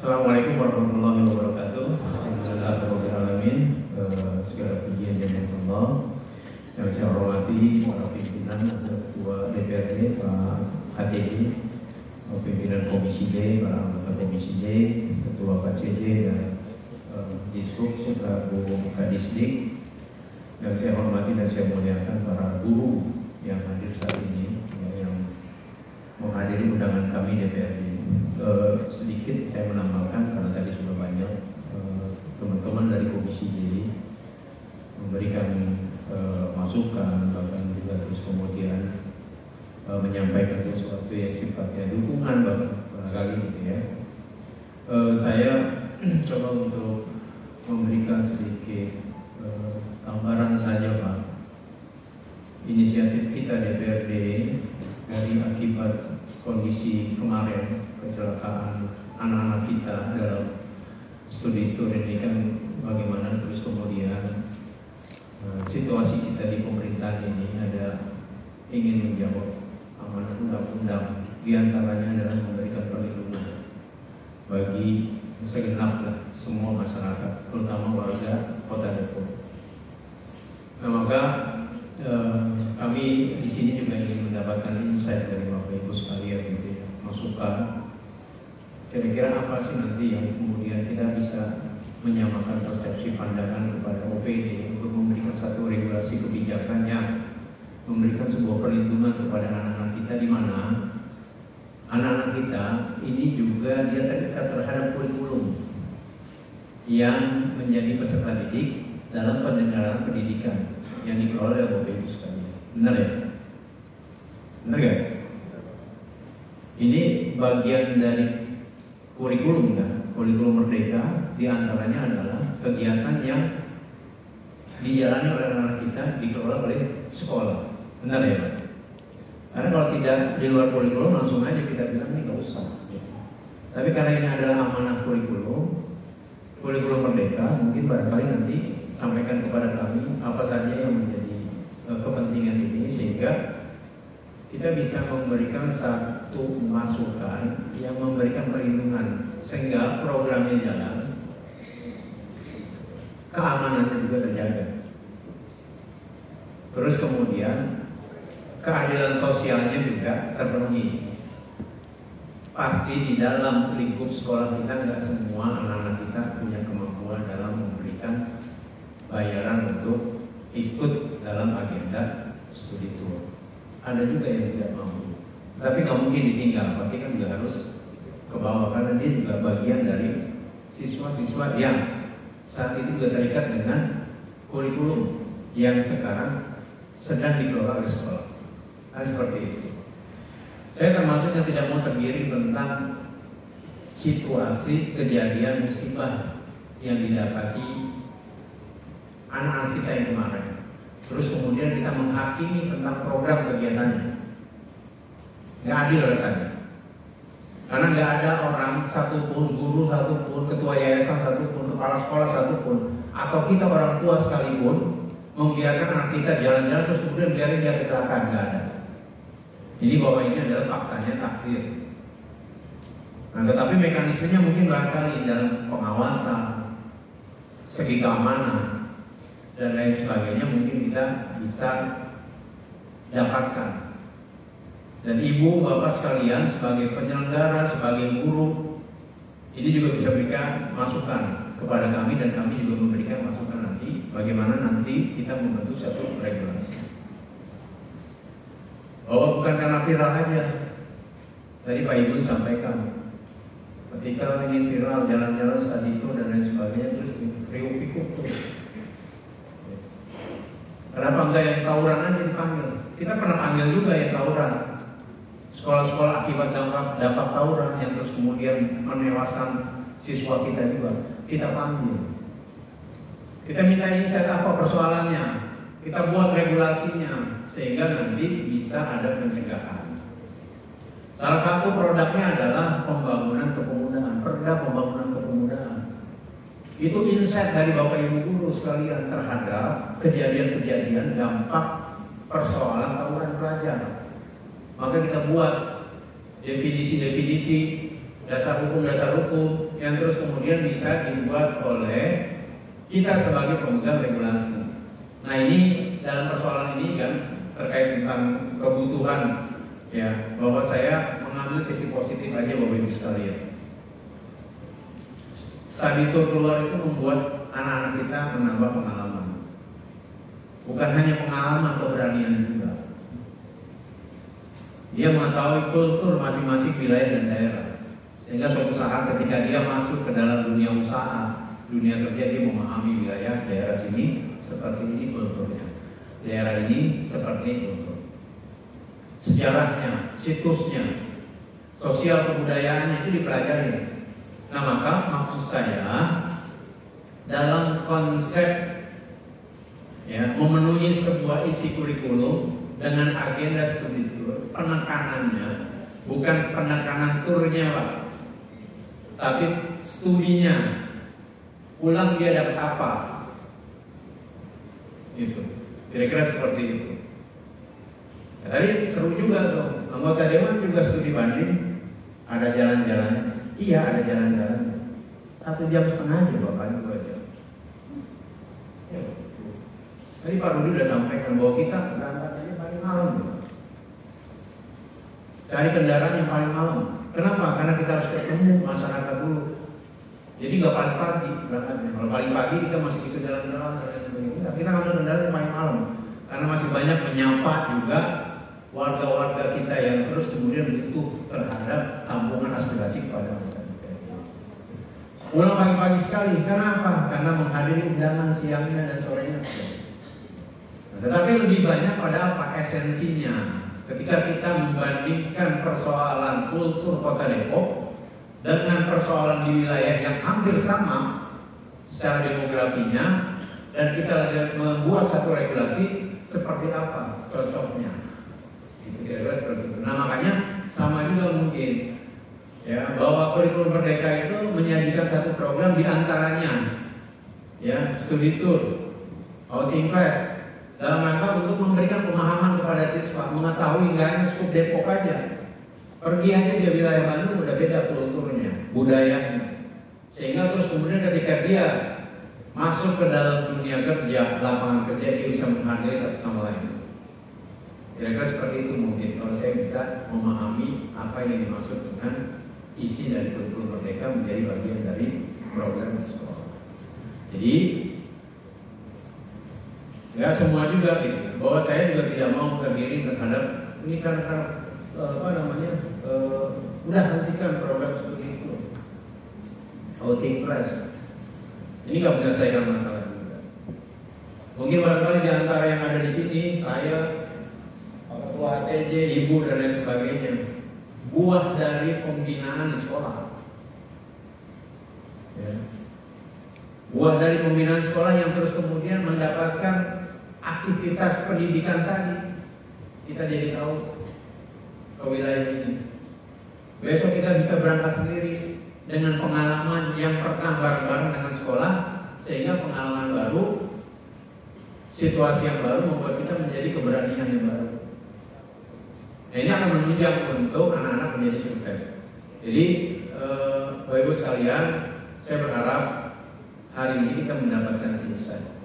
Assalamualaikum warahmatullahi wabarakatuh. Alhamdulillahirabbil alamin. Segala puji dan Allah. Yang saya hormati para pimpinan Ketua DPRD Pak HTG, pimpinan Komisi D, para anggota Komisi D, Ketua KCD dan Disub serta Bu Kadisdik. Yang saya hormati dan saya muliakan para guru yang hadir saat ini, yang menghadiri undangan kami DPRD. Sedikit saya menambahkan karena tadi sudah banyak teman-teman dari Komisi D memberikan masukan, bahkan juga terus kemudian menyampaikan sesuatu yang sifatnya dukungan barangkali gitu ya. Saya coba untuk memberikan sedikit gambaran saja Pak. Inisiatif kita DPRD dari akibat kondisi kemarin, kecelakaan anak-anak kita dalam studi tour ini kan bagaimana terus kemudian situasi kita di pemerintahan ini ada ingin menjawab amanat undang-undang, diantaranya adalah memberikan perlindungan bagi segenap semua masyarakat, terutama warga Kota Depok. Nah, maka kami di sini juga ingin mendapatkan insight dari Bapak Ibu sekalian gitu ya, masukan. Kira-kira apa sih nanti yang kemudian kita bisa menyamakan persepsi pandangan kepada OPD untuk memberikan satu regulasi kebijakan yang memberikan sebuah perlindungan kepada anak-anak kita, di mana anak-anak kita ini juga dia terikat terhadap kurikulum yang menjadi peserta didik dalam penyelenggaraan pendidikan yang dikelola oleh Bapak Ibu sekalian. Benar ya? Benar gak? Ini bagian dari kurikulum kan? Kurikulum Merdeka diantaranya adalah kegiatan yang dijalani oleh anak-anak kita, dikelola oleh sekolah. Benar ya Pak? Karena kalau tidak di luar kurikulum langsung aja kita bilang ini gak usah. Tapi karena ini adalah amanah kurikulum Merdeka, mungkin barangkali nanti sampaikan kepada kami apa saja yang menjadi kepentingan ini, sehingga kita bisa memberikan satu masukan yang memberikan perlindungan sehingga programnya jalan, keamanannya juga terjaga, terus kemudian keadilan sosialnya juga terpenuhi. Pasti di dalam lingkup sekolah kita nggak semua anak-anak kita punya kemampuan dalam memberikan bayaran untuk ikut dalam agenda studi tour. Ada juga yang tidak mampu, tapi nggak mungkin ditinggal, pasti kan juga harus ke bawah karena dia juga bagian dari siswa-siswa yang saat itu juga terikat dengan kurikulum yang sekarang sedang dikelola oleh sekolah. Nah, seperti itu. Saya termasuk yang tidak mau terdiri tentang situasi kejadian musibah yang didapati anak-anak kita yang kemarin. Terus kemudian kita menghakimi tentang program kegiatannya. Nggak adil rasanya. Karena nggak ada orang satupun, guru satupun, ketua yayasan satupun, kepala sekolah satupun, atau kita orang tua sekalipun membiarkan anak kita jalan-jalan terus kemudian biarin dia kecelakaan. Nggak ada. Jadi bahwa ini adalah faktanya takdir. Nah, tetapi mekanismenya mungkin barangkali dalam pengawasan, segi keamanan dan lain sebagainya mungkin kita bisa dapatkan. Dan ibu bapak sekalian sebagai penyelenggara, sebagai guru, ini juga bisa berikan masukan kepada kami, dan kami juga memberikan masukan nanti bagaimana nanti kita membentuk satu regulasi. Oh, bukan karena viral aja. Tadi Pak Ibu sampaikan, ketika ini viral jalan-jalan tadi itu dan lain sebagainya, terus riuh pikuk tuh. Kenapa enggak yang tawuran aja dipanggil? Kita pernah panggil juga yang tawuran. Sekolah-sekolah akibat dampak tawuran yang terus kemudian menewaskan siswa kita juga, kita panggil. Kita minta insight apa persoalannya, kita buat regulasinya sehingga nanti bisa ada pencegahan. Salah satu produknya adalah pembangunan kepemudaan, perda pembangunan kepemudaan. Itu insight dari Bapak Ibu guru sekalian terhadap kejadian-kejadian dampak persoalan tawuran pelajar. Maka kita buat definisi-definisi dasar hukum yang terus kemudian bisa dibuat oleh kita sebagai pemegang regulasi. Nah ini dalam persoalan ini kan terkait tentang kebutuhan ya, bahwa saya mengambil sisi positif aja Bapak Ibu sekalian. Study tour keluar itu membuat anak-anak kita menambah pengalaman. Bukan hanya pengalaman, keberanian juga. Dia mengetahui kultur masing-masing wilayah dan daerah. Sehingga suatu saat ketika dia masuk ke dalam dunia usaha, dunia kerja, dia memahami wilayah daerah sini seperti ini kulturnya, daerah ini seperti itu, sejarahnya, situsnya, sosial kebudayaannya itu dipelajari. Nah maka maksud saya dalam konsep ya, memenuhi sebuah isi kurikulum dengan agenda studi tur, penekanannya bukan penekanan turnya Pak, tapi studinya, pulang dia dapat apa, itu kira-kira seperti itu. Ya, tadi seru juga tuh, anggota dewan juga studi banding, ada jalan-jalannya. Iya ada jalan-jalannya, 1,5 jam aja Bapak, 2 jam. Ya. Tadi Pak Rudi udah sampaikan bahwa kita berangkat aja paling malam, cari kendaraan yang paling malam. Kenapa? Karena kita harus ketemu masyarakat dulu. Jadi nggak paling pagi berangkatnya. Kalau paling pagi kita masih bisa jalan-jalan dan sebagainya. Kita ngambil kendaraan yang paling malam, karena masih banyak menyapa juga warga-warga kita yang terus kemudian butuh terhadap tampungan aspirasi kepada mereka. Pulang pagi-pagi sekali. Kenapa? Karena menghadiri undangan siangnya dan sorenya. Tetapi lebih banyak pada apa? Esensinya. Ketika kita membandingkan persoalan kultur Kota Depok dengan persoalan di wilayah yang hampir sama secara demografinya, dan kita lagi membuat satu regulasi, seperti apa cocoknya? Itu kira-kira seperti itu. Nah makanya sama juga mungkin ya, bahwa kurikulum Merdeka itu menyajikan satu program diantaranya ya, studi tour, outing class, dalam rangka untuk memberikan pemahaman kepada siswa, mengetahui nggak hanya skup Depok aja, pergi aja di wilayah Bandung udah beda kulturnya, budayanya, sehingga terus kemudian ketika dia masuk ke dalam dunia kerja, lapangan kerja, dia bisa menghargai satu sama lain. Kira-kira seperti itu mungkin kalau saya bisa memahami apa yang dimaksud dengan isi dari kurikulum Merdeka menjadi bagian dari program di sekolah. Jadi nggak semua juga gitu. Bahwa saya juga tidak mau terdiri terhadap ini karena udah hentikan program studi itu, outing class. Ini nggak menyelesaikan masalah juga. Mungkin barangkali di antara yang ada di sini, saya, ketua HTJ, ibu dan lain sebagainya, buah dari pembinaan di sekolah. Ya. Buah dari pembinaan sekolah yang terus kemudian mendapatkan aktivitas pendidikan tadi, kita jadi tahu ke wilayah ini. Besok kita bisa berangkat sendiri dengan pengalaman yang pertama bareng-bareng dengan sekolah, sehingga pengalaman baru, situasi yang baru membuat kita menjadi keberanian yang baru. Nah, ini akan menunjang untuk anak-anak menjadi sukses. Jadi Bapak Ibu sekalian, saya berharap hari ini kita mendapatkan insight.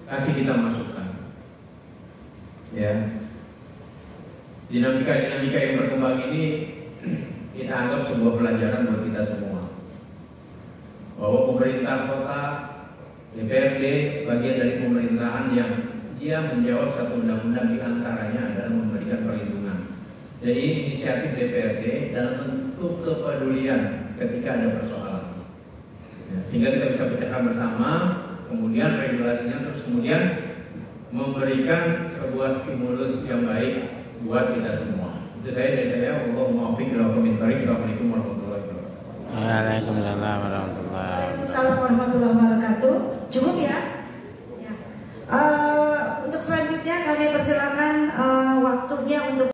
Kasih kita masukan, ya. Dinamika yang berkembang ini kita anggap sebuah pelajaran buat kita semua, bahwa pemerintah kota, DPRD bagian dari pemerintahan yang dia menjawab satu undang-undang, diantaranya adalah memberikan perlindungan. Jadi inisiatif DPRD dalam bentuk kepedulian ketika ada persoalan, ya, sehingga kita bisa pecahkan bersama. Kemudian regulasinya terus kemudian memberikan sebuah stimulus yang baik buat kita semua. Itu saya dari saya. Allahumma waffiq ila aqwamit thoriq. Assalamualaikum warahmatullahi wabarakatuh. Waalaikumsalam warahmatullahi wabarakatuh.